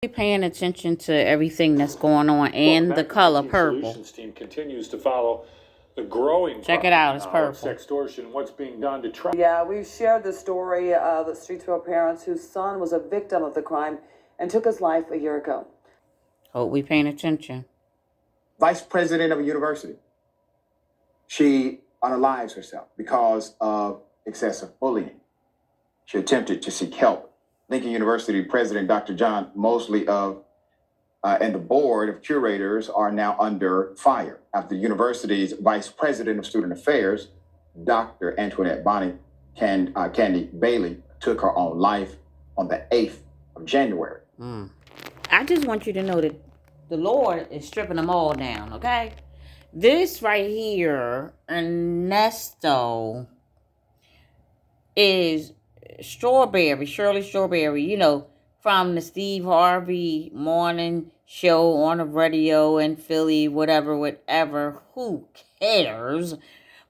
Paying attention to everything that's going on, and the color purple. Solutions team continues to follow the growing Check it out, it's purple. Sextortion. What's being done to try? Yeah, we've shared the story of Streetsboro parents whose son was a victim of the crime and took his life a year ago. Hope we paying attention. Vice president of a university. She unalives herself because of excessive bullying. She attempted to seek help. Lincoln University President Dr. John Mosley and the board of curators are now under fire after the university's vice president of student affairs, Dr. Antoinette Bonnie Candy Bailey, took her own life on the 8th of January. I just want you to know that the Lord is stripping them all down, okay? This right here, Ernesto, is Shirley Strawberry, from the Steve Harvey morning show on the radio in Philly, whatever, who cares?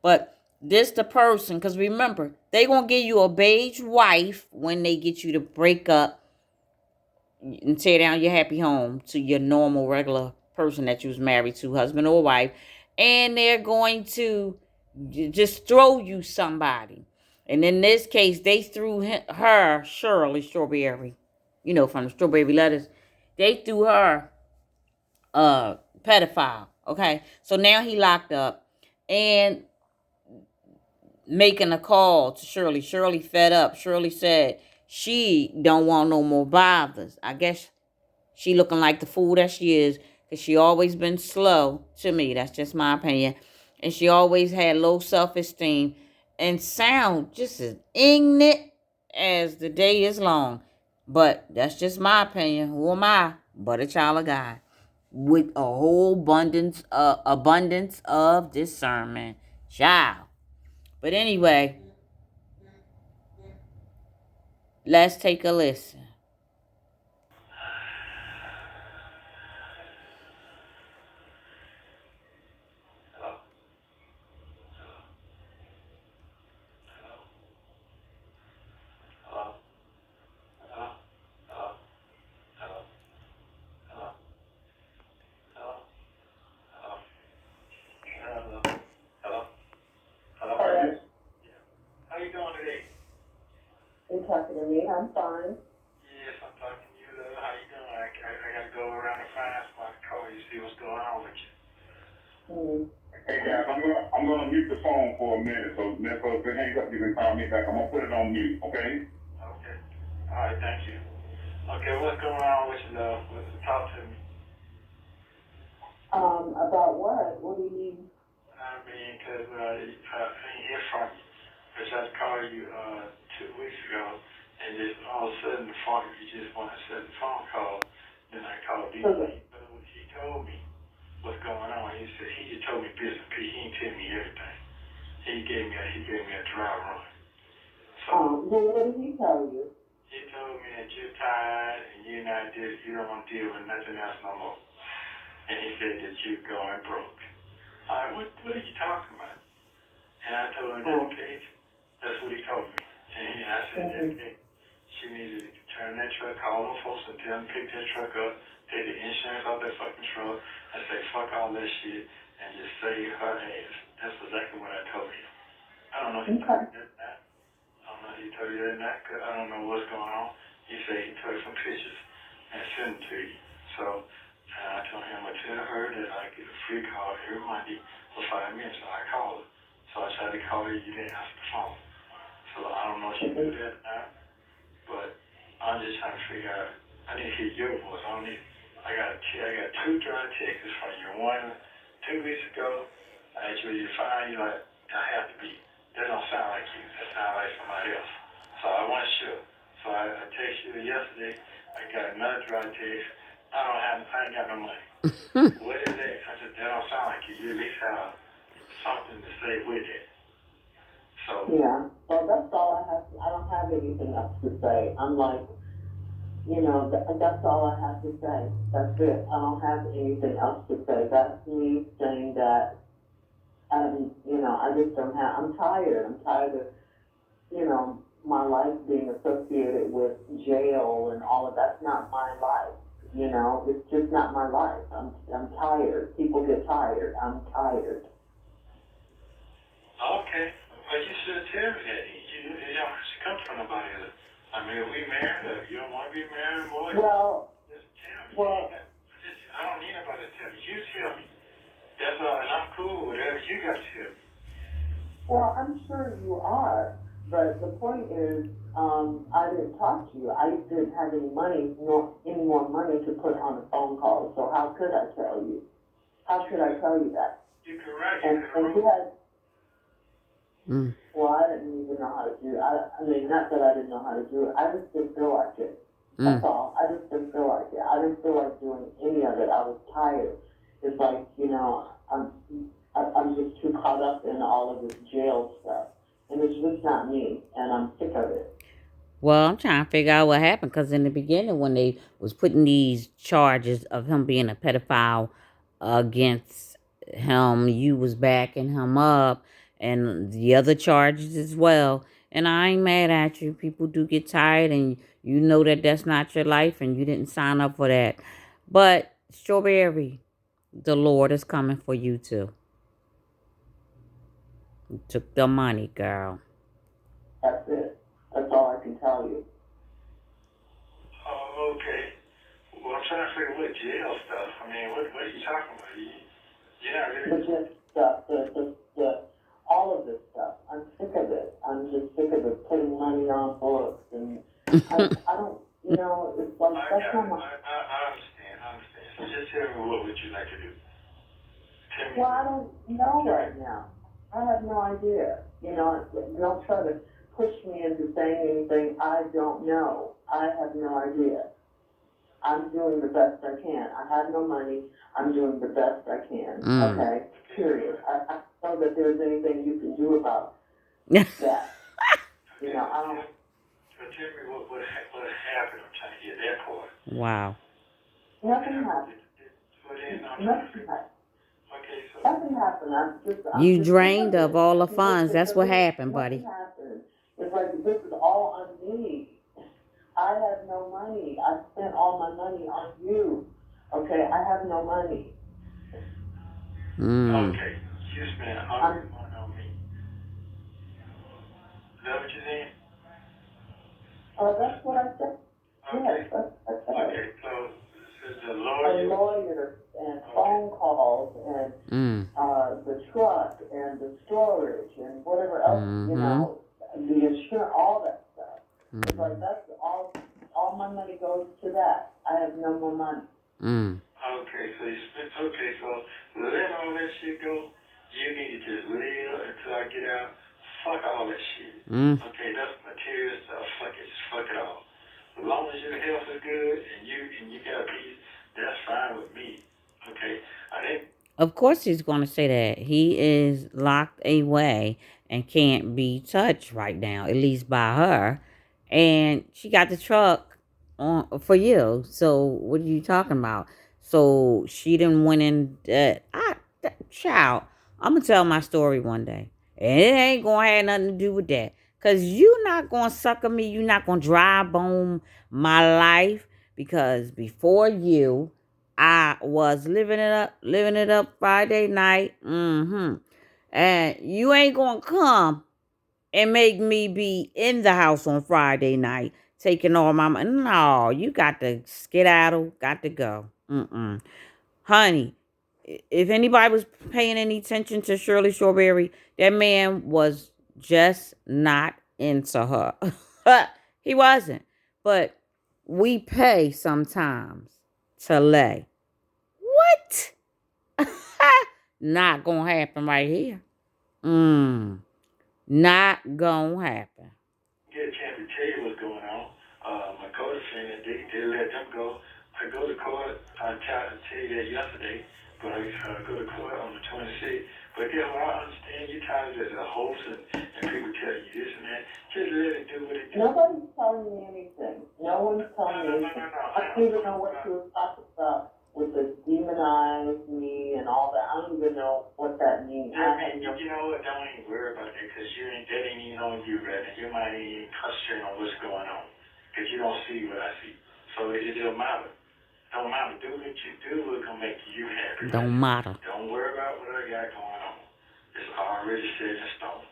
But this the person, because remember, they going to give you a beige wife when they get you to break up and tear down your happy home to your normal, regular person that you was married to, husband or wife, and they're going to just throw you somebody. And in this case, they threw her, Shirley Strawberry, from the Strawberry Letters. They threw her pedophile, okay? So now he locked up and making a call to Shirley. Shirley fed up. Shirley said she don't want no more bothers. I guess she looking like the fool that she is, because she always been slow to me. That's just my opinion. And she always had low self-esteem and sound just as ignorant as the day is long. But that's just my opinion. Who am I but a child of God with a whole abundance of discernment? Child. But anyway, let's take a listen. Talking to me, I'm fine. Yes, I'm talking to you. How you doing? I gotta go around and find somebody to call you, see what's going on with you. Hey guys, I'm gonna mute the phone for a minute, so if it hangs up, you can call me back. I'm gonna put it on mute, okay? Okay. All right, thank you. Okay, what's going on with you, love? Talk to me. About what? What do you mean? I mean, because I ain't hear from you. Because I called you 2 weeks ago, and just all of a sudden the phone, you just want to set the phone call. Then I called you. He told me what's going on. He just told me business. He didn't tell me everything. He gave me a dry run. So what did he tell you? he told me that you're tired and you don't want to deal with nothing else no more. And he said that you're going broke. All right, what are you talking about? And I told him that, okay, that's what he told me. And I said, okay, she needed to turn that truck, call them folks and tell them to pick that truck up, pay the insurance off that fucking truck, and say fuck all that shit, and just save her ass. That's exactly what I told you. I don't know if he told you that or not. I don't know if he told you that or not, because I don't know what's going on. He said he took some pictures and sent them to you. So I told him I tell her that I get a free call every Monday for 5 minutes. So I called her. So I tried to call you, you didn't answer the phone. So I don't know if you do that or not, but I'm just trying to figure out. I need to hear your voice. I got 2 dry texts from you. One 2 weeks ago, I asked you to find you like I have to be. That don't sound like you. That sounds like somebody else. So I wasn't sure. So I texted you yesterday. I got another dry text. I ain't got no money. What is that? I said, that don't sound like you. You at least have something to say with it. So Yeah. Well, that's all I have. I don't have anything else to say. I'm like, that's all I have to say. That's it. I don't have anything else to say. That's me saying that, I just don't have, I'm tired. I'm tired of, my life being associated with jail and all of that's not my life. You know, it's just not my life. I'm tired. People get tired. I'm tired. Okay. Well, you should tell me that. You don't come from nobody else. I mean, if we married, if you don't want to be married, boy, Well, just tell me. well, I don't need nobody to tell me. You tell me. That's all, and I'm cool with whatever you got to tell me. well, I'm sure you are. But the point is, I didn't talk to you. I didn't have any money, nor any more money to put on a phone call. So how could I tell you? How could I tell you that? You can write. And you had. Mm. Well, I didn't even know how to do it. I mean, not that I didn't know how to do it. I just didn't feel like it. That's all. I just didn't feel like it. I didn't feel like doing any of it. I was tired. It's like, you know, I'm just too caught up in all of this jail stuff. And it's just not me. And I'm sick of it. Well, I'm trying to figure out what happened because in the beginning, when they was putting these charges of him being a pedophile against him, you was backing him up, and the other charges as well. And I ain't mad at you. People do get tired, and you know that that's not your life, and you didn't sign up for that. But Strawberry, the Lord is coming for you too. You took the money, girl. That's it. That's all I can tell you. Oh, okay. Well, I'm trying to figure what jail stuff. I mean, what are you talking about? You're not really... The just stuff, all of this stuff. I'm sick of it. I'm just sick of it, putting money on books. And I don't, you know, it's like, that's not my... I understand. So just tell me what would you like to do? Tell me. Well, I don't know right now. I have no idea. You know, don't try to push me into saying anything I don't know. I have no idea. I'm doing the best I can. I have no money. I'm doing the best I can. Okay? Period. I don't know that there's anything you can do about that. You know, I don't... So tell me what happened. I'm trying to get that part. Wow. Nothing happened. Nothing happened. Okay, so... Nothing happened. You drained of all the funds. That's what happened, buddy. Nothing happened. It's like, this is all on me. I have no money. I spent all my money on you. Okay, I have no money. Okay, you spent all your money on me. Is that what you're saying? Oh, that's what I said. Okay. Yes, that's Okay, so the a lawyer... lawyer and phone calls and the truck and the storage and whatever else, you know, the insurance, all that stuff. It's like, that's all my money goes to that. I have no more money. Okay, so you spent... Okay, so let all that shit go. You need to just live until I get out. Fuck all that shit. Okay, that's material stuff. Fuck it. Just fuck it all. As long as your health is good and you got peace, that's fine with me. Okay? I think... Of course he's going to say that. He is locked away and can't be touched right now, at least by her. And she got the truck on for you. So what are you talking about? So she didn't win in debt. Child, I'm going to tell my story one day. And it ain't going to have nothing to do with that. Because you're not going to sucker me. You're not going to dry bone my life. Because before you... I was living it up Friday night. And you ain't gonna come and make me be in the house on Friday night taking all my money. No, you got to skedaddle, got to go. Honey, if anybody was paying any attention to Shirley Strawberry, that man was just not into her. He wasn't. But we pay sometimes to lay. What? Not gonna happen right here. Not gonna happen. Get a chance to tell you what's going on. My co-defendant, they let them go. I go to court. I tried to tell you that yesterday, but I go to court on the 26th. But guess what? I understand you tired of the host and people tell you this and that. Just let it do what it do. Nobody's telling me anything. No one's telling me anything. I don't even know what you were talking about with the demonize me and all that. I don't even know what that means. You know what? Don't even worry about that because that ain't even on you right now. Your mind ain't even concentrating on what's going on because you don't see what I see. So it don't matter. Don't matter. Do what you do. It's going to make you happy. Don't matter. Don't worry about what I got going on. It's already set in stone.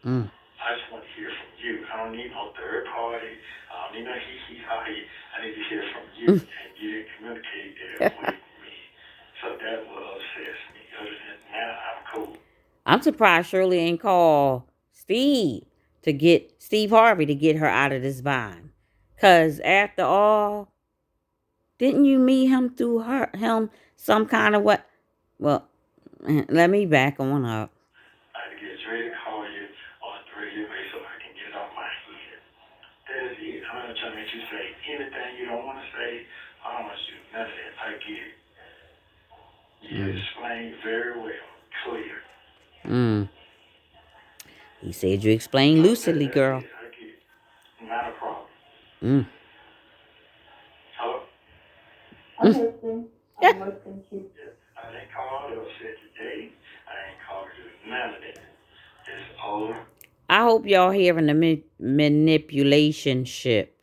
Mm. I just want to hear from you. I don't need no third party. I don't need no he. I need to hear from you. And you didn't communicate that with me. So that will upset me. Other than that, I'm cool. I'm surprised Shirley ain't called Steve Harvey to get her out of this bind. Because after all, didn't you meet him through him some kind of what? Well, let me back on up. I had to get ready to call you on the radio so I can get it off my head. That is it. I'm not trying to make you say anything you don't want to say. I don't want you to do none of that. I get it. You explained very well. Clear. He said you explained lucidly, girl. I get it. Not a problem. Hello? I'm listening. I'm listening to you. I didn't call or said today. I ain't called you none of that. It's over. I hope y'all hearing the manipulation ship.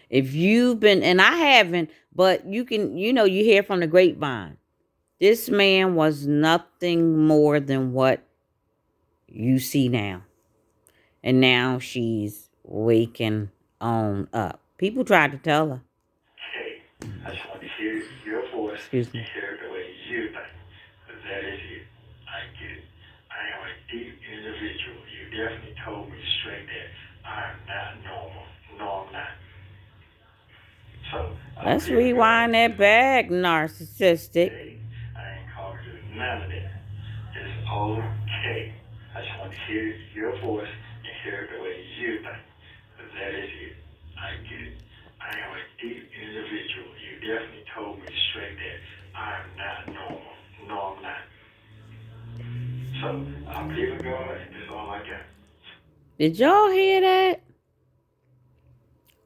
If you've been, and I haven't, but you can, you hear from the grapevine. This man was nothing more than what you see now. And now she's waking on up. People tried to tell her. Hey, I just want to hear your voice. Excuse me. And hear the way you think. That is it. I get it. I am a deep individual. You definitely told me straight that I'm not normal. No, I'm not. So Let's rewind that back, narcissistic. Hey, I ain't called you none of that. It's okay. I just want to hear your voice and hear the way you think. That is it. I get it. I am a deep individual. You definitely told me straight that I'm not normal. No, I'm not. So I believe in God, and that's all I got. Did y'all hear that?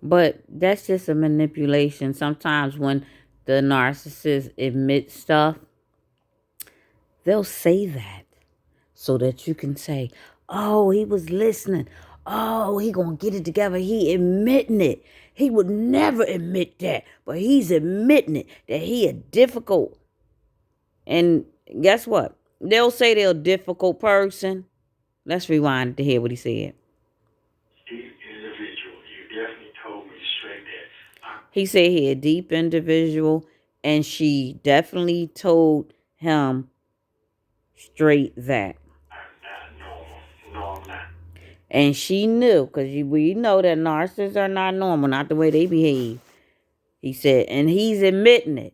But that's just a manipulation. Sometimes when the narcissist admits stuff, they'll say that so that you can say, oh, he was listening. Oh, he gonna get it together. He admitting it. He would never admit that, but he's admitting it, that he a difficult. And guess what? They'll say they're a difficult person. Let's rewind to hear what he said. Deep individual. You definitely told me straight that. He said he a deep individual, and she definitely told him straight that. I'm not normal. No, I'm not. And she knew, because we know that narcissists are not normal, not the way they behave. He said, and he's admitting it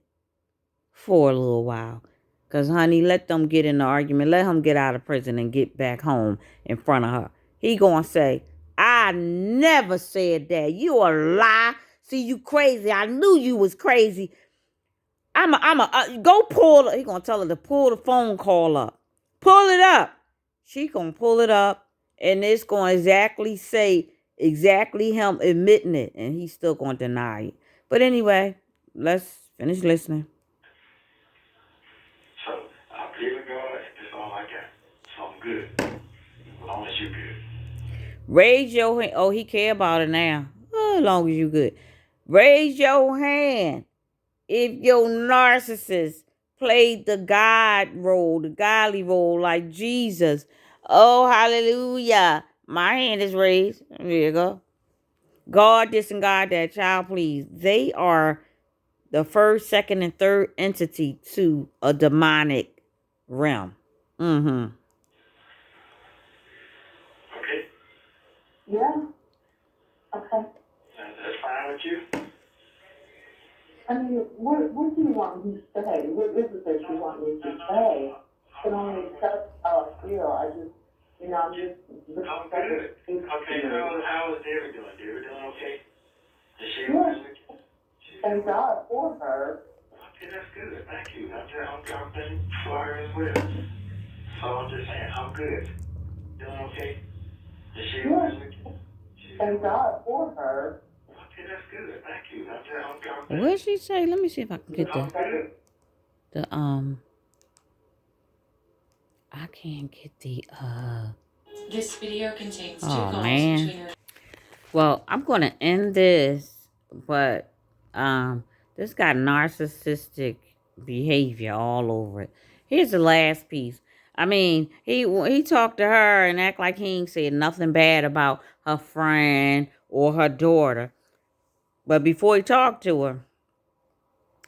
for a little while. Because, honey, let them get in the argument. Let him get out of prison and get back home in front of her. He going to say, I never said that. You a lie. See, you crazy. I knew you was crazy. Go pull it. He going to tell her to pull the phone call up. Pull it up. She going to pull it up. And it's going to exactly him admitting it. And he's still going to deny it. But anyway, let's finish listening. So I believe in God, and that's all I got. So I'm good. As long as you're good. Raise your hand. Oh, he care about it now. Oh, as long as you good. Raise your hand if your narcissist played the godly role like Jesus. Oh, hallelujah. My hand is raised. There you go. God this and God that, child, please. They are the first, second, and third entity to a demonic realm. Okay? Yeah. Okay. That's fine with you? I mean, what do you want me to say? What is it that you want me to say? I can only accept how I feel. I'm just I'm good. Okay, how is David doing? David doing okay? Is she Yeah. with you? thank God for her. Okay, that's good. Thank you. I'm been for her as well. So I'm just saying, I'm good. Doing okay? Is she Yeah. with you? Thank God for her. Okay, that's good. Thank you. What did she say? Let me see if I can get I can't get This video contains two oh, calls man. between her. Well, I'm going to end this, but the This got narcissistic behavior all over it. Here's the last piece. I mean, he talked to her and act like he ain't said nothing bad about her friend or her daughter. But before he talked to her,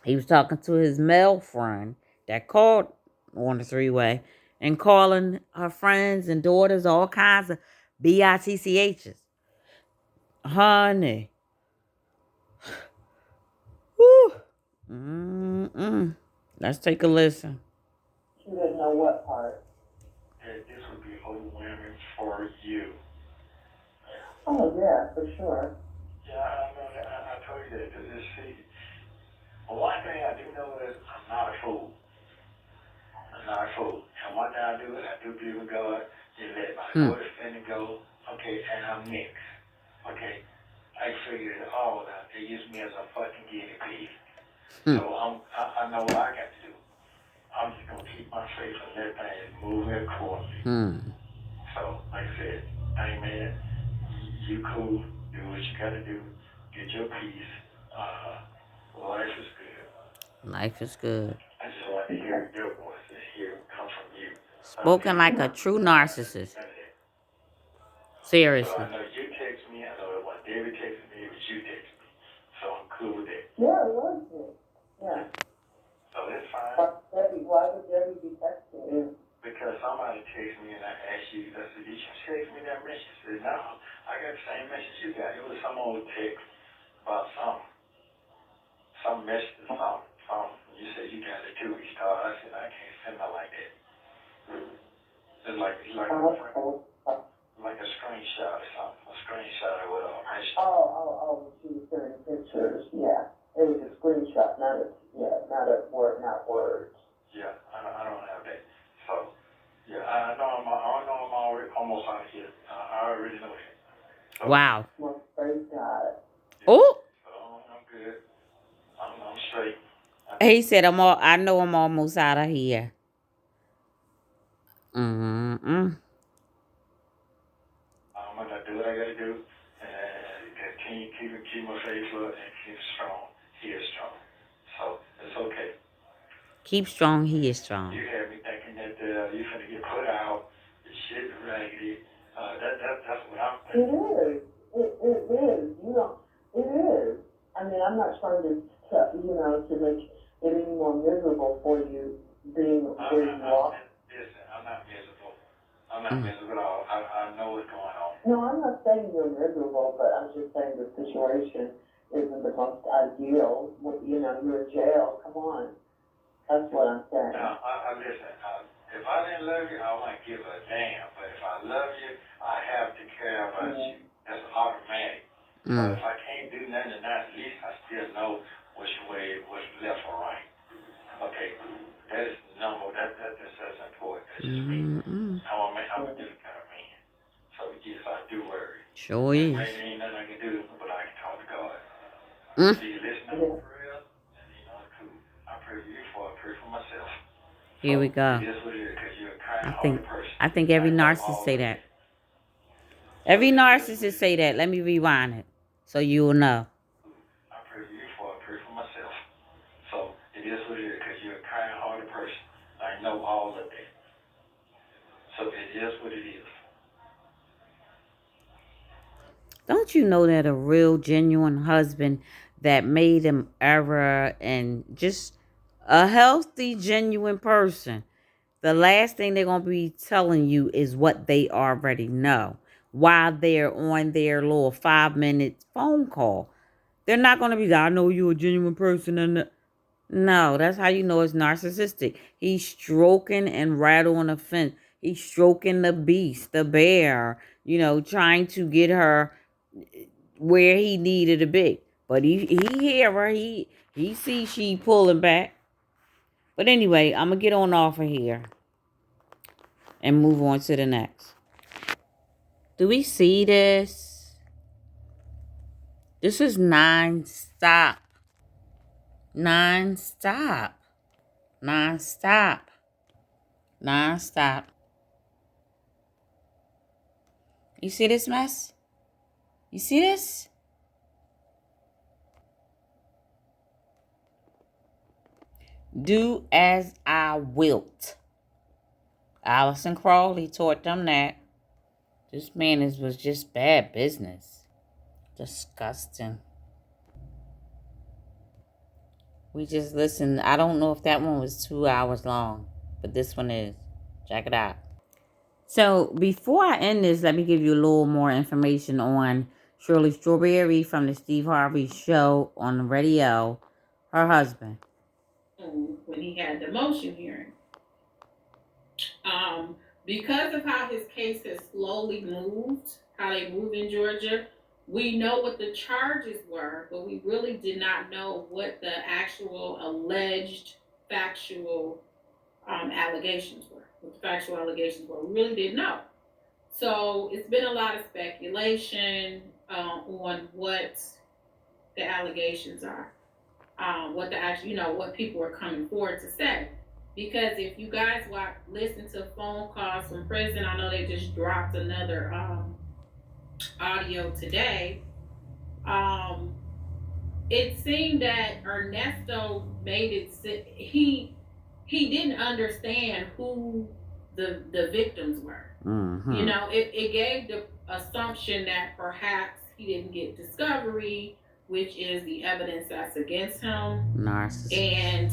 he was talking to his male friend that called on the three-way and calling her friends and daughters all kinds of bitchs. Honey. Whew. Mm-mm. Let's take a listen. She didn't know what part. That this would be overwhelming for you. Oh, yeah, for sure. Yeah, I know that. I told you that. Because this see, one thing I do know is I'm not a fool. I'm not a fool. And one thing I do is I do believe in God. They let my daughter spin and go. Okay, and I'm mixed. Okay, I figured it all out. They use me as a fucking guinea pig. So I know what I got to do. I'm just gonna keep my faith and let things move accordingly. So, like I said, hey man, you cool. Do what you gotta do. Get your peace. Life is good. Life is good. I just want to hear your voice and hear it come from you. Spoken like a true narcissist. So Seriously. I know you text me. I know when David texted me, it was you texted me. So I'm cool with that. Yeah, it was me. Yeah. So it's fine. Why would Debbie be texting you? Because somebody texted me and I asked you, I said, did you text me that message? She said, no, I got the same message you got. It was some old text about something. Some message or something. You said you got it too. I said, I can't send it like that. It's like a screenshot or something. A screenshot or whatever. She was sending pictures. Yeah. It was a screenshot, not a word, not words. Yeah, I don't have that. So, yeah, I know I'm already almost out of here. I already know that. So, Wow. Well, praise God. Oh. So I'm good. I'm straight. He said, I know I'm almost out of here. I'm gonna do what I gotta do and continue keep my faith up and keep strong. He is strong. So it's okay. Keep strong, he is strong. You had me thinking that you're gonna get put out, the shit raggedy. That's what I'm thinking. It is. It is. It is. I mean, I'm not trying to to make it any more miserable for you being where you are. Listen, I'm not miserable. I'm not miserable at all. I know what's going on. No, I'm not saying you're miserable, but I'm just saying the situation isn't the most ideal. You're in jail. Come on. That's what I'm saying. Now, I listen. If I didn't love you, I wouldn't give a damn. But if I love you, I have to care about you. That's automatic. But if I can't do nothing, at least I still know which way, what's left or right. Okay, that is that's important. That's just me. I'm a different kind of man. So yes, I do worry. Sure is. Maybe ain't nothing I can do, but I can talk to God. Do you listen to my prayer? And it's cool. I pray for you before I pray for myself. Here we go. It is what it is, because you're a kind-hearted person. I think every narcissist say that. Every narcissist say that. Let me rewind it so you will know. I pray for you before I pray for myself. So it is what it is, because you're a kind-hearted person. I know all of that. So it is what it is. Don't you know that a real, genuine husband that made him error and just a healthy, genuine person, the last thing they're going to be telling you is what they already know while they're on their little 5-minute phone call. They're not going to be, I know you're a genuine person. And no, that's how you know it's narcissistic. He's stroking and rattling the fence. He's stroking the beast, the bear, trying to get her where he needed to be. But he hear her. He see she pulling back. But anyway, I'm going to get on off of here and move on to the next. Do we see this? This is non-stop. Non-stop. Non-stop. Non-stop. You see this mess? You see this? Do as I wilt. Allison Crawley taught them that. This man was just bad business. Disgusting. We just listened. I don't know if that one was 2 hours long, but this one is. Check it out. So before I end this, let me give you a little more information on Shirley Strawberry from the Steve Harvey show on the radio. Her husband. When he had the motion hearing. Because of how his case has slowly moved, how they moved in Georgia, we know what the charges were, but we really did not know what the actual alleged factual allegations were. What the factual allegations were. We really didn't know. So it's been a lot of speculation on what the allegations are, what the actual, what people are coming forward to say. Because if you guys listen to phone calls from prison, I know they just dropped another audio today. It seemed that Ernesto made it. He didn't understand who the victims were. Mm-hmm. It gave the assumption that perhaps he didn't get discovery, which is the evidence that's against him. Narcissistic. And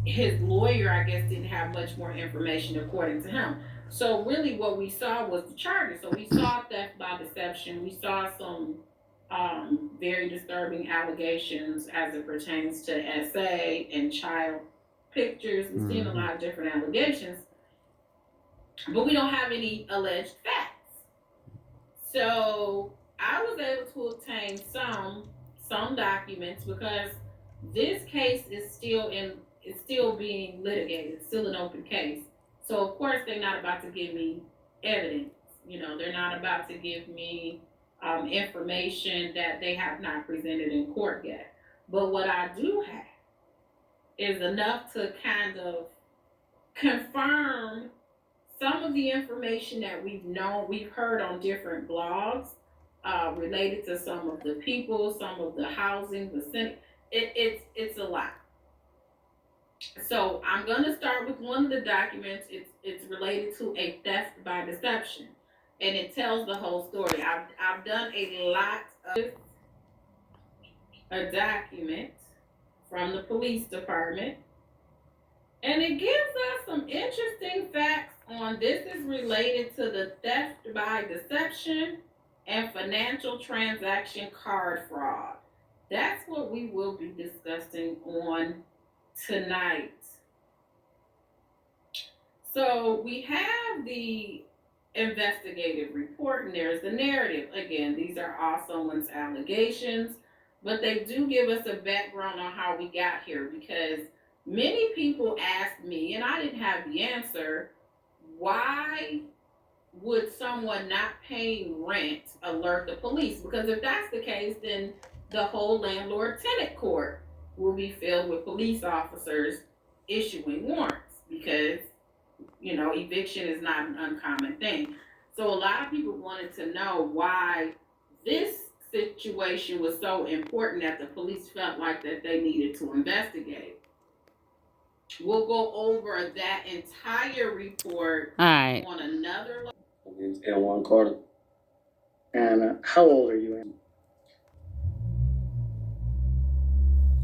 his lawyer, I guess, didn't have much more information according to him. So really what we saw was the charges. So we saw theft by deception. We saw some very disturbing allegations as it pertains to SA and child pictures. We've seen a lot of different allegations, but we don't have any alleged facts. So I was able to obtain some documents because this case is still being litigated. It's still an open case. So of course they're not about to give me evidence. They're not about to give me information that they have not presented in court yet. But what I do have is enough to kind of confirm some of the information that we've heard on different blogs related to some of the people, some of the housing, the Senate. It's a lot. So I'm going to start with one of the documents. It's related to a theft by deception, and it tells the whole story. I've done a lot of a document from the police department, and it gives us some interesting facts on this. Is related to the theft by deception and financial transaction card fraud. That's what we will be discussing on tonight. So we have the investigative report and there's the narrative. Again, these are all someone's allegations, but they do give us a background on how we got here, because many people asked me, and I didn't have the answer, why would someone not paying rent alert the police? Because if that's the case, then the whole landlord-tenant court will be filled with police officers issuing warrants, because eviction is not an uncommon thing. So a lot of people wanted to know why this situation was so important that the police felt like that they needed to investigate. We'll go over that entire report on another level. My name's Elwan Carter. And how old are you, Ann?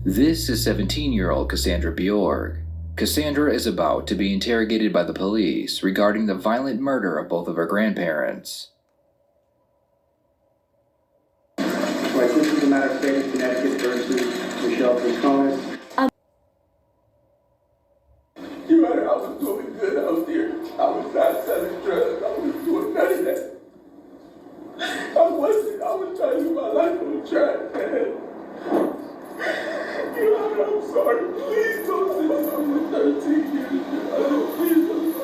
This is 17-year-old Cassandra Bjorg. Cassandra is about to be interrogated by the police regarding the violent murder of both of her grandparents. Right, this is a matter of state of Connecticut versus Michelle Thomas. You're right, I was doing good out there. I was not selling drugs. I was doing none of that. I was trying to do my life on the track, man. I'm sorry. Please don't send me over 13 years. Please don't.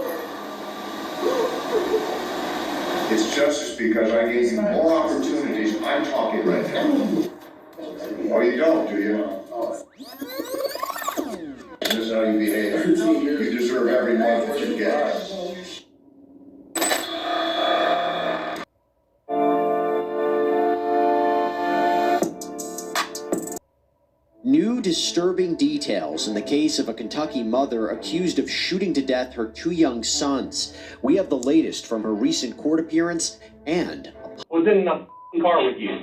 It's justice because I gave you more opportunities. I'm talking right now. Oh, you don't, do you? This is how you behave. You deserve every month that you get. New disturbing details. details in the case of a Kentucky mother accused of shooting to death her 2 young sons. We have the latest from her recent court appearance and... Was in the car with you?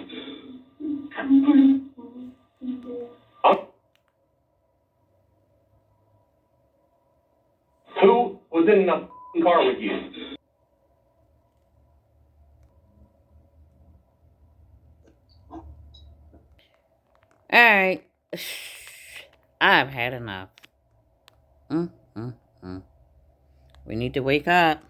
Who was in the car with you? All right. I've had enough. We need to wake up.